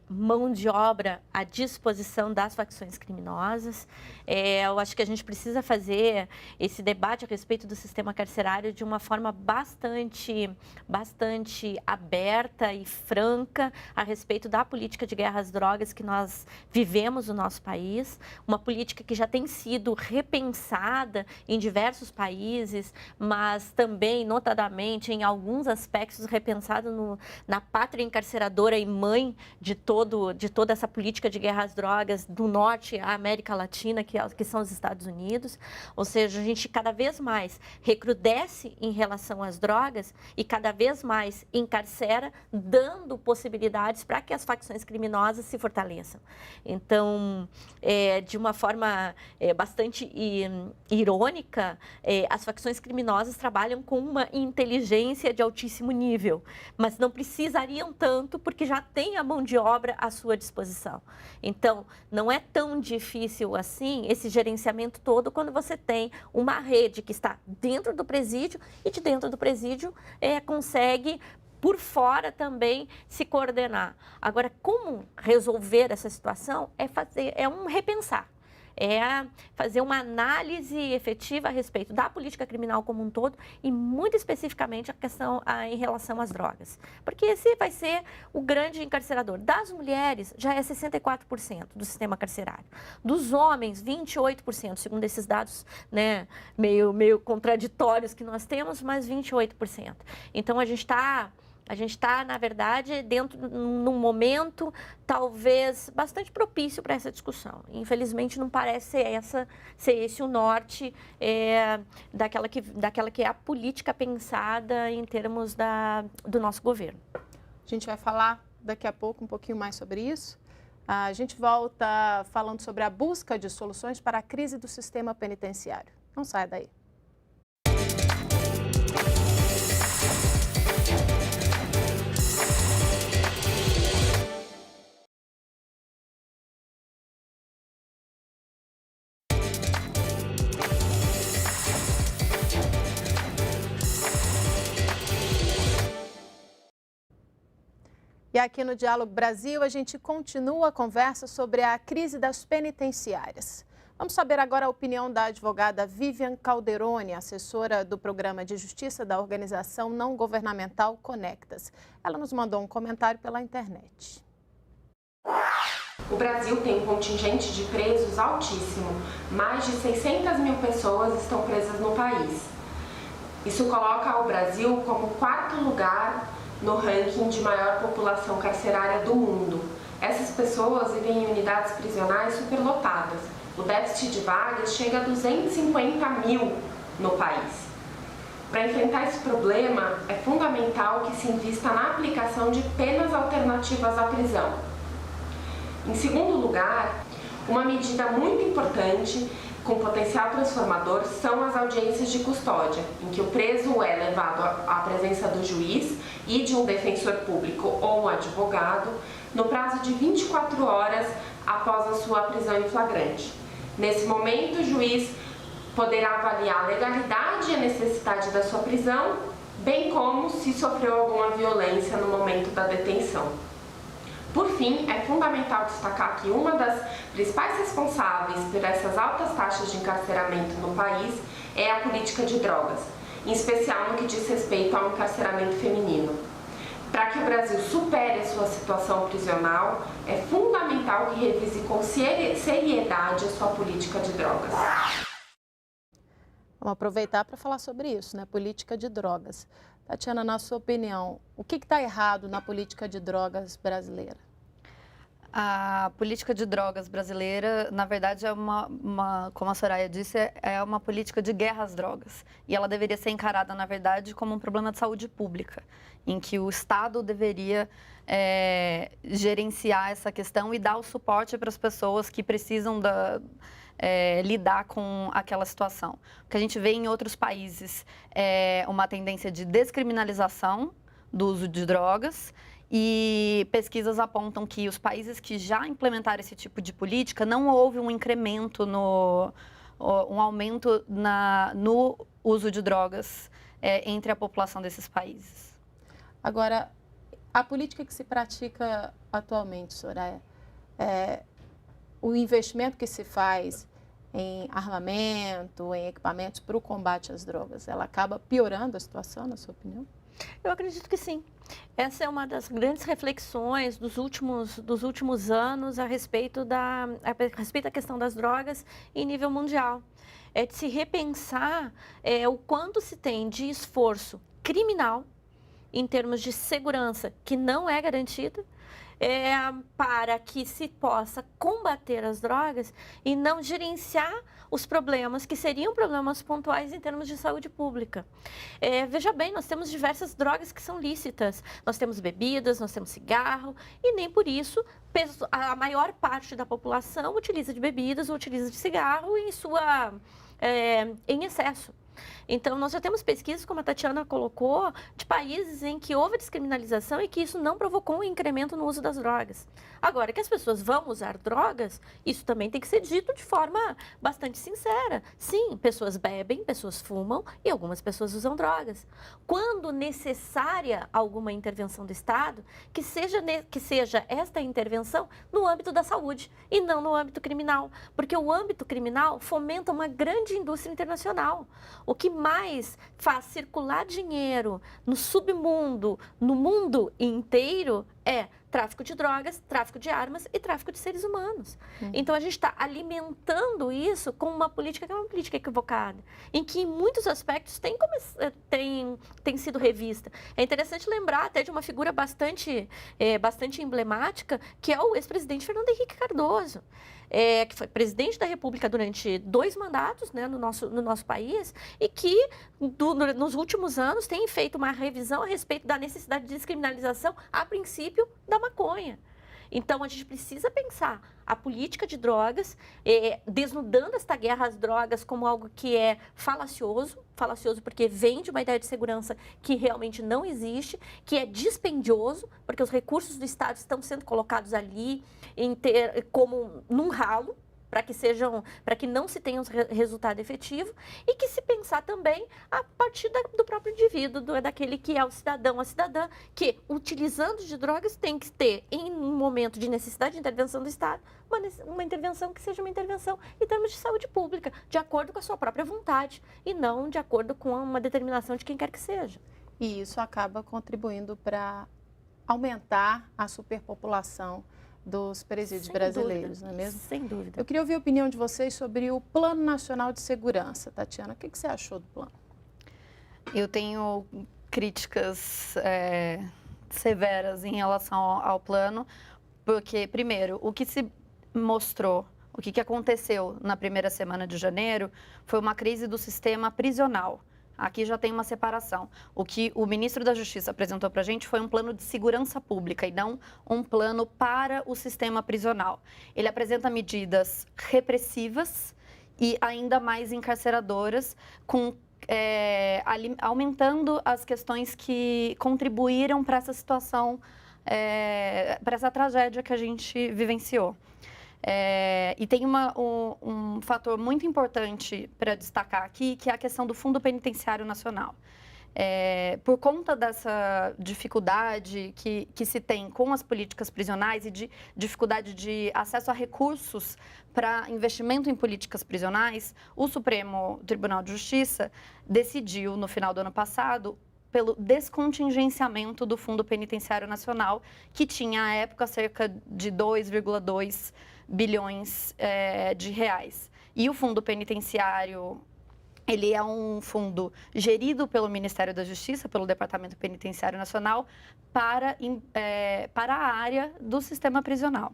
mão de obra à disposição das facções criminosas. Eu acho que a gente precisa fazer esse debate a respeito do sistema carcerário de uma forma bastante aberta e franca a respeito da política de guerra às drogas que nós vivemos no nosso país, uma política que já tem sido repensada em diversos países, mas também, notadamente, em alguns aspectos repensado na pátria encarceradora e mãe de toda essa política de guerra às drogas do norte à América Latina, que são os Estados Unidos. Ou seja, a gente cada vez mais recrudesce em relação às drogas e cada vez mais encarcera, dando possibilidades para que as facções criminosas se fortaleçam. Então, de uma forma bastante irônica, as facções criminosas trabalham com uma inteligência de altíssimo nível, mas não precisariam tanto porque já tem a mão de obra à sua disposição. Então, não é tão difícil assim esse gerenciamento todo quando você tem uma rede que está dentro do presídio e de dentro do presídio consegue por fora também se coordenar. Agora, como resolver essa situação é um repensar. É fazer uma análise efetiva a respeito da política criminal como um todo e, muito especificamente, a questão em relação às drogas. Porque esse vai ser o grande encarcerador. Das mulheres, já é 64% do sistema carcerário. Dos homens, 28%, segundo esses dados, né, meio contraditórios que nós temos, mas 28%. Então, a gente está, na verdade, num momento talvez bastante propício para essa discussão. Infelizmente, não parece ser esse o norte daquela que é a política pensada em termos do nosso governo. A gente vai falar daqui a pouco um pouquinho mais sobre isso. A gente volta falando sobre a busca de soluções para a crise do sistema penitenciário. Não saia daí. E aqui no Diálogo Brasil, a gente continua a conversa sobre a crise das penitenciárias. Vamos saber agora a opinião da advogada Vivian Calderoni, assessora do Programa de Justiça da organização não governamental Conectas. Ela nos mandou um comentário pela internet. O Brasil tem um contingente de presos altíssimo. Mais de 600 mil pessoas estão presas no país. Isso coloca o Brasil como 4º lugar no ranking de maior população carcerária do mundo. Essas pessoas vivem em unidades prisionais superlotadas. O déficit de vagas chega a 250 mil no país. Para enfrentar esse problema, é fundamental que se invista na aplicação de penas alternativas à prisão. Em segundo lugar, uma medida muito importante com potencial transformador são as audiências de custódia, em que o preso é levado à presença do juiz e de um defensor público ou um advogado no prazo de 24 horas após a sua prisão em flagrante. Nesse momento, o juiz poderá avaliar a legalidade e a necessidade da sua prisão, bem como se sofreu alguma violência no momento da detenção. Por fim, é fundamental destacar que uma das principais responsáveis por essas altas taxas de encarceramento no país é a política de drogas, em especial no que diz respeito ao encarceramento feminino. Para que o Brasil supere a sua situação prisional, é fundamental que revise com seriedade a sua política de drogas. Vamos aproveitar para falar sobre isso, né? Política de drogas. Tatiana, na sua opinião, o que está errado na política de drogas brasileira? A política de drogas brasileira, na verdade, é como a Soraya disse, é uma política de guerra às drogas. E ela deveria ser encarada, na verdade, como um problema de saúde pública, em que o Estado deveria gerenciar essa questão e dar o suporte para as pessoas que precisam lidar com aquela situação. O que a gente vê em outros países é uma tendência de descriminalização do uso de drogas. E pesquisas apontam que os países que já implementaram esse tipo de política, não houve um incremento, um aumento no uso de drogas entre a população desses países. Agora, a política que se pratica atualmente, Soraya, o investimento que se faz em armamento, em equipamentos para o combate às drogas, ela acaba piorando a situação, na sua opinião? Eu acredito que sim. Essa é uma das grandes reflexões dos últimos anos a respeito da questão das drogas em nível mundial. É de se repensar o quanto se tem de esforço criminal em termos de segurança que não é garantida, para que se possa combater as drogas e não gerenciar os problemas que seriam problemas pontuais em termos de saúde pública. Veja bem, nós temos diversas drogas que são lícitas. Nós temos bebidas, nós temos cigarro e nem por isso a maior parte da população utiliza de bebidas ou utiliza de cigarro em excesso. Então, nós já temos pesquisas, como a Tatiana colocou, de países em que houve descriminalização e que isso não provocou um incremento no uso das drogas. Agora, que as pessoas vão usar drogas, isso também tem que ser dito de forma bastante sincera. Sim, pessoas bebem, pessoas fumam e algumas pessoas usam drogas. Quando necessária alguma intervenção do Estado, que seja esta intervenção no âmbito da saúde e não no âmbito criminal. Porque o âmbito criminal fomenta uma grande indústria internacional. O que mais faz circular dinheiro no submundo, no mundo inteiro, é tráfico de drogas, tráfico de armas e tráfico de seres humanos. Então, a gente está alimentando isso com uma política que é uma política equivocada, em que, em muitos aspectos, tem sido revista. É interessante lembrar até de uma figura bastante emblemática, que é o ex-presidente Fernando Henrique Cardoso, que foi presidente da República durante 2 mandatos, né, no nosso país, e que nos últimos anos tem feito uma revisão a respeito da necessidade de descriminalização, a princípio, da maconha. Então, a gente precisa pensar a política de drogas, desnudando esta guerra às drogas como algo que é falacioso porque vem de uma ideia de segurança que realmente não existe, que é dispendioso, porque os recursos do Estado estão sendo colocados ali como num ralo, para que não se tenha um resultado efetivo, e que se pensar também a partir do próprio indivíduo, daquele que é o cidadão, a cidadã, que, utilizando de drogas, tem que ter, em um momento de necessidade de intervenção do Estado, uma intervenção que seja uma intervenção em termos de saúde pública, de acordo com a sua própria vontade, e não de acordo com uma determinação de quem quer que seja. E isso acaba contribuindo para aumentar a superpopulação dos presídios brasileiros, não é mesmo? Sem dúvida. Eu queria ouvir a opinião de vocês sobre o Plano Nacional de Segurança. Tatiana, o que você achou do plano? Eu tenho críticas severas em relação ao plano, porque, primeiro, o que se mostrou, o que aconteceu na primeira semana de janeiro foi uma crise do sistema prisional. Aqui já tem uma separação. O que o ministro da Justiça apresentou para a gente foi um plano de segurança pública e não um plano para o sistema prisional. Ele apresenta medidas repressivas e ainda mais encarceradoras, aumentando as questões que contribuíram para essa situação, para essa tragédia que a gente vivenciou. E tem um fator muito importante para destacar aqui, que é a questão do Fundo Penitenciário Nacional. Por conta dessa dificuldade que se tem com as políticas prisionais e de dificuldade de acesso a recursos para investimento em políticas prisionais, o Supremo Tribunal de Justiça decidiu, no final do ano passado, pelo descontingenciamento do Fundo Penitenciário Nacional, que tinha, à época, cerca de 2,2 bilhões de reais. E o Fundo Penitenciário, ele é um fundo gerido pelo Ministério da Justiça, pelo Departamento Penitenciário Nacional, para a área do sistema prisional.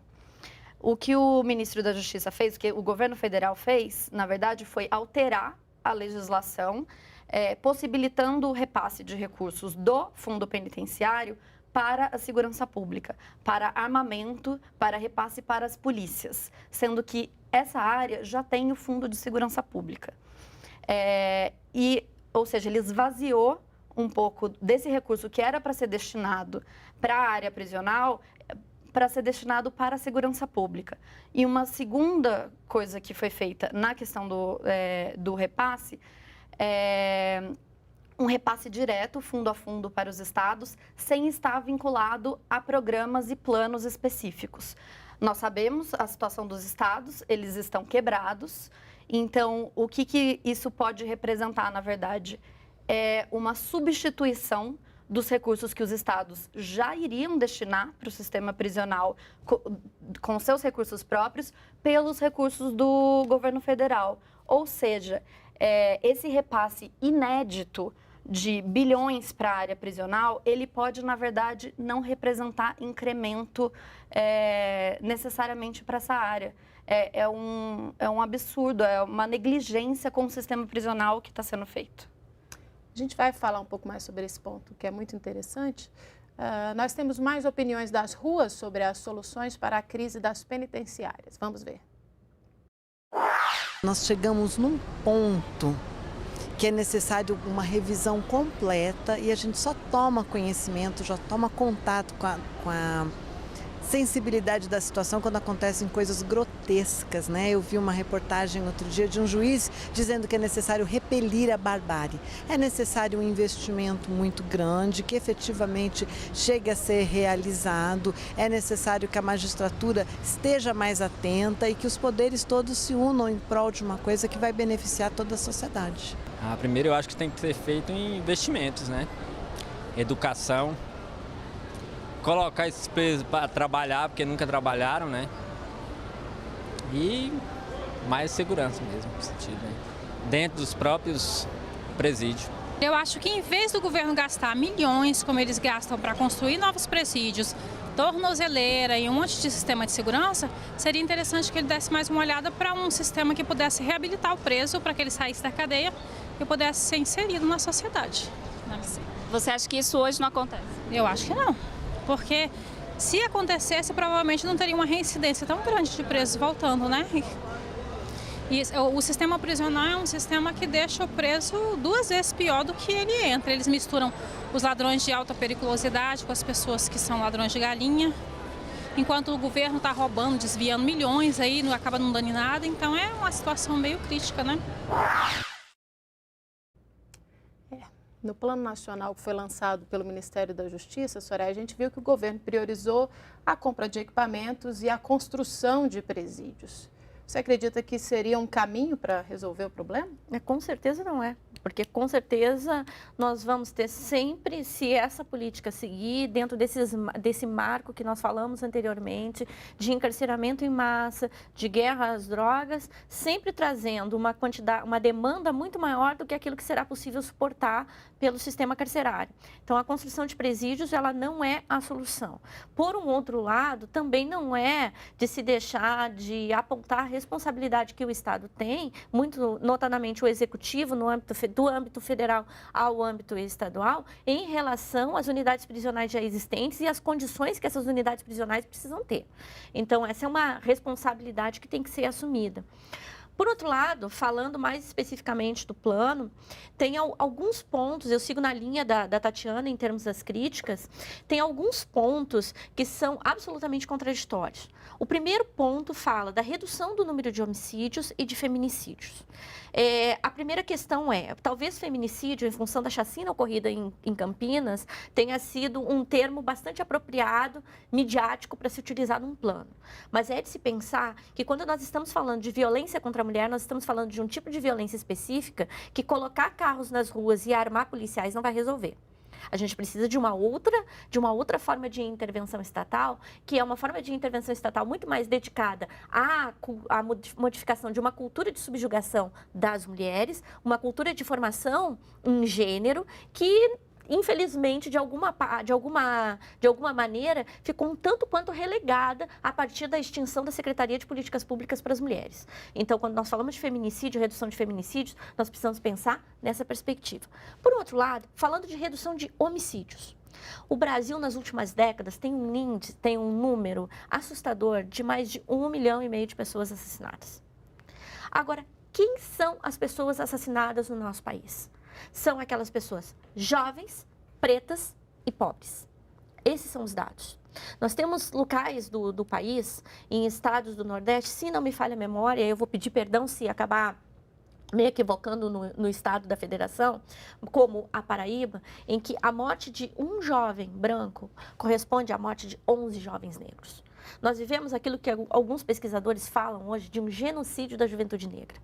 O que o Ministro da Justiça fez, o que o governo federal fez, na verdade, foi alterar a legislação, possibilitando o repasse de recursos do fundo penitenciário para a segurança pública, para armamento, para repasse para as polícias, sendo que essa área já tem o Fundo de Segurança Pública. Ou seja, ele esvaziou um pouco desse recurso que era para ser destinado para a área prisional, para ser destinado para a segurança pública. E uma segunda coisa que foi feita na questão do repasse um repasse direto, fundo a fundo, para os estados, sem estar vinculado a programas e planos específicos. Nós sabemos a situação dos estados, eles estão quebrados. Então, o que isso pode representar, na verdade, é uma substituição dos recursos que os estados já iriam destinar para o sistema prisional com seus recursos próprios pelos recursos do governo federal. Ou seja, esse repasse inédito de bilhões para a área prisional, ele pode, na verdade, não representar incremento necessariamente para essa área. É um absurdo, é uma negligência com o sistema prisional que está sendo feito. A gente vai falar um pouco mais sobre esse ponto, que é muito interessante. Nós temos mais opiniões das ruas sobre as soluções para a crise das penitenciárias. Vamos ver. Nós chegamos num ponto que é necessário uma revisão completa e a gente só toma conhecimento, já toma contato com a sensibilidade da situação quando acontecem coisas grotescas, né? Eu vi uma reportagem outro dia de um juiz dizendo que é necessário repelir a barbárie. É necessário um investimento muito grande, que efetivamente chegue a ser realizado. É necessário que a magistratura esteja mais atenta e que os poderes todos se unam em prol de uma coisa que vai beneficiar toda a sociedade. Primeiro, eu acho que tem que ser feito em investimentos, né? Educação. Colocar esses presos para trabalhar, porque nunca trabalharam, né? E mais segurança mesmo, no sentido, né? Dentro dos próprios presídios. Eu acho que em vez do governo gastar milhões, como eles gastam para construir novos presídios, tornozeleira e um monte de sistema de segurança, seria interessante que ele desse mais uma olhada para um sistema que pudesse reabilitar o preso, para que ele saísse da cadeia e pudesse ser inserido na sociedade. Você acha que isso hoje não acontece? Eu acho que não. Porque se acontecesse, provavelmente não teria uma reincidência tão grande de presos voltando, né? E o sistema prisional é um sistema que deixa o preso 2 vezes pior do que ele entra. Eles misturam os ladrões de alta periculosidade com as pessoas que são ladrões de galinha. Enquanto o governo está roubando, desviando milhões, aí não acaba não dando em nada. Então é uma situação meio crítica, né? No Plano Nacional que foi lançado pelo Ministério da Justiça, Soraya, a gente viu que o governo priorizou a compra de equipamentos e a construção de presídios. Você acredita que seria um caminho para resolver o problema? Com certeza não é. Porque, com certeza, nós vamos ter sempre, se essa política seguir, dentro desse marco que nós falamos anteriormente, de encarceramento em massa, de guerra às drogas, sempre trazendo uma demanda muito maior do que aquilo que será possível suportar pelo sistema carcerário. Então, a construção de presídios, ela não é a solução. Por um outro lado, também não é de se deixar de apontar a responsabilidade que o Estado tem, muito notadamente o Executivo, do âmbito federal ao âmbito estadual, em relação às unidades prisionais já existentes e as condições que essas unidades prisionais precisam ter. Então, essa é uma responsabilidade que tem que ser assumida. Por outro lado, falando mais especificamente do plano, tem alguns pontos, eu sigo na linha da Tatiana em termos das críticas, tem alguns pontos que são absolutamente contraditórios. O primeiro ponto fala da redução do número de homicídios e de feminicídios. A primeira questão talvez feminicídio, em função da chacina ocorrida em Campinas, tenha sido um termo bastante apropriado, midiático, para se utilizar num plano. Mas é de se pensar que quando nós estamos falando de violência contra a mulher, nós estamos falando de um tipo de violência específica que colocar carros nas ruas e armar policiais não vai resolver. A gente precisa de uma outra forma de intervenção estatal, que é uma forma de intervenção estatal muito mais dedicada à modificação de uma cultura de subjugação das mulheres, uma cultura de formação em gênero que, infelizmente, de alguma maneira, ficou um tanto quanto relegada a partir da extinção da Secretaria de Políticas Públicas para as Mulheres. Então, quando nós falamos de feminicídio, redução de feminicídios, nós precisamos pensar nessa perspectiva. Por outro lado, falando de redução de homicídios, o Brasil, nas últimas décadas, tem um número assustador de mais de 1,5 milhão de pessoas assassinadas. Agora, quem são as pessoas assassinadas no nosso país? São aquelas pessoas jovens, pretas e pobres. Esses são os dados. Nós temos locais do país, em estados do Nordeste, se não me falha a memória, eu vou pedir perdão se acabar me equivocando no estado da federação, como a Paraíba, em que a morte de um jovem branco corresponde à morte de 11 jovens negros. Nós vivemos aquilo que alguns pesquisadores falam hoje de um genocídio da juventude negra.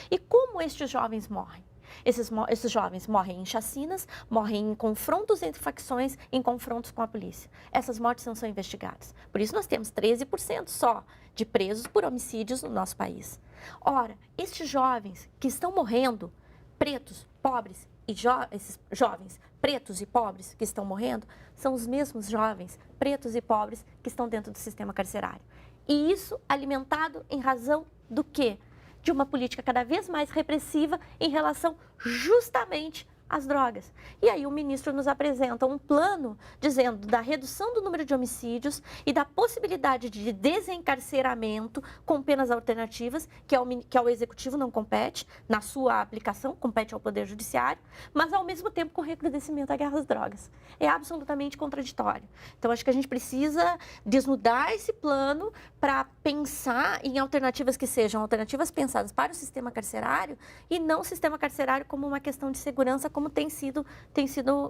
E como estes jovens morrem? Esses jovens morrem em chacinas, morrem em confrontos entre facções, em confrontos com a polícia. Essas mortes não são investigadas. Por isso nós temos 13% só de presos por homicídios no nosso país. Ora, estes jovens que estão morrendo, pretos, pobres, esses jovens pretos e pobres que estão morrendo, são os mesmos jovens pretos e pobres que estão dentro do sistema carcerário. E isso alimentado em razão do quê? De uma política cada vez mais repressiva em relação justamente às drogas. E aí o ministro nos apresenta um plano dizendo da redução do número de homicídios e da possibilidade de desencarceramento com penas alternativas, que ao executivo não compete, na sua aplicação, compete ao Poder Judiciário, mas ao mesmo tempo com recrudescimento à guerra às drogas. É absolutamente contraditório. Então acho que a gente precisa desnudar esse plano para pensar em alternativas que sejam alternativas pensadas para o sistema carcerário e não o sistema carcerário como uma questão de segurança, como tem sido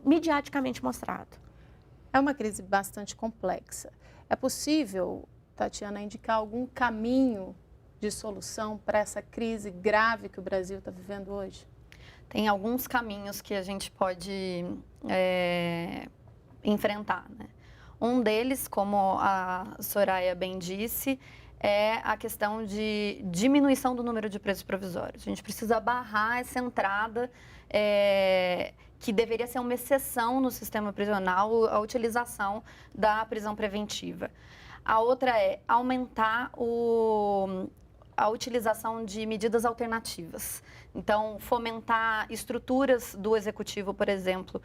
midiaticamente mostrado. É uma crise bastante complexa. É possível, Tatiana, indicar algum caminho de solução para essa crise grave que o Brasil está vivendo hoje? Tem alguns caminhos que a gente pode enfrentar, né? Um deles, como a Soraya bem disse, é a questão de diminuição do número de presos provisórios. A gente precisa barrar essa entrada que deveria ser uma exceção no sistema prisional, a utilização da prisão preventiva. A outra é aumentar a utilização de medidas alternativas. Então, fomentar estruturas do executivo, por exemplo,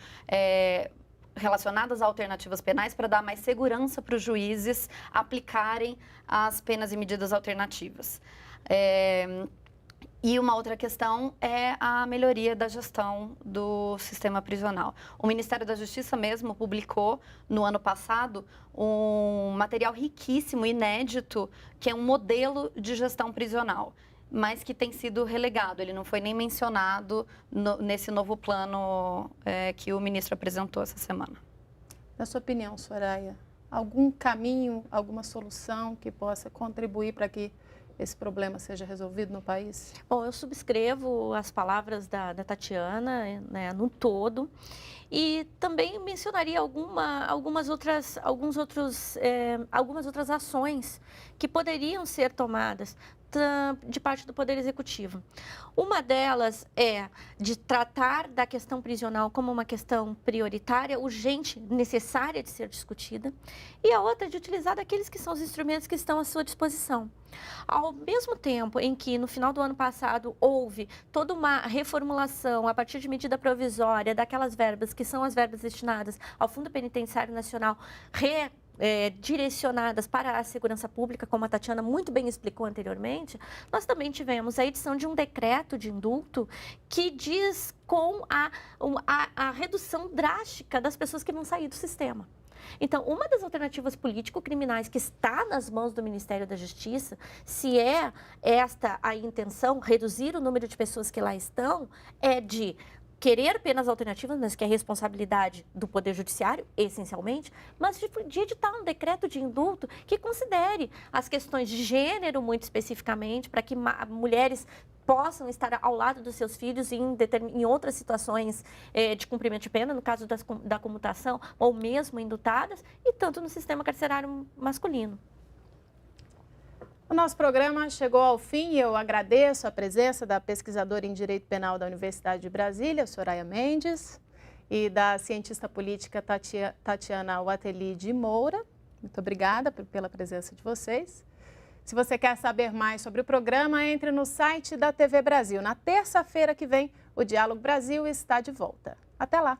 relacionadas a alternativas penais para dar mais segurança para os juízes aplicarem as penas e medidas alternativas. E uma outra questão é a melhoria da gestão do sistema prisional. O Ministério da Justiça mesmo publicou, no ano passado, um material riquíssimo, inédito, que é um modelo de gestão prisional, mas que tem sido relegado. Ele não foi nem mencionado nesse novo plano que o ministro apresentou essa semana. Na sua opinião, Soraya, algum caminho, alguma solução que possa contribuir para que esse problema seja resolvido no país? Bom, eu subscrevo as palavras da Tatiana, né, no todo, e também mencionaria algumas outras ações que poderiam ser tomadas de parte do Poder Executivo. Uma delas é de tratar da questão prisional como uma questão prioritária, urgente, necessária de ser discutida, e a outra é de utilizar daqueles que são os instrumentos que estão à sua disposição. Ao mesmo tempo em que, no final do ano passado, houve toda uma reformulação a partir de medida provisória daquelas verbas que são as verbas destinadas ao Fundo Penitenciário Nacional, direcionadas para a segurança pública, como a Tatiana muito bem explicou anteriormente, nós também tivemos a edição de um decreto de indulto que diz com a redução drástica das pessoas que vão sair do sistema. Então, uma das alternativas político-criminais que está nas mãos do Ministério da Justiça, se é esta a intenção, reduzir o número de pessoas que lá estão, é de querer penas alternativas, mas que é responsabilidade do Poder Judiciário, essencialmente, mas de editar um decreto de indulto que considere as questões de gênero, muito especificamente, para que mulheres possam estar ao lado dos seus filhos em outras situações de cumprimento de pena, no caso da comutação, ou mesmo indultadas, e tanto no sistema carcerário masculino. O nosso programa chegou ao fim e eu agradeço a presença da pesquisadora em Direito Penal da Universidade de Brasília, Soraya Mendes, e da cientista política Tatiana Watelli de Moura. Muito obrigada pela presença de vocês. Se você quer saber mais sobre o programa, entre no site da TV Brasil. Na terça-feira que vem, o Diálogo Brasil está de volta. Até lá!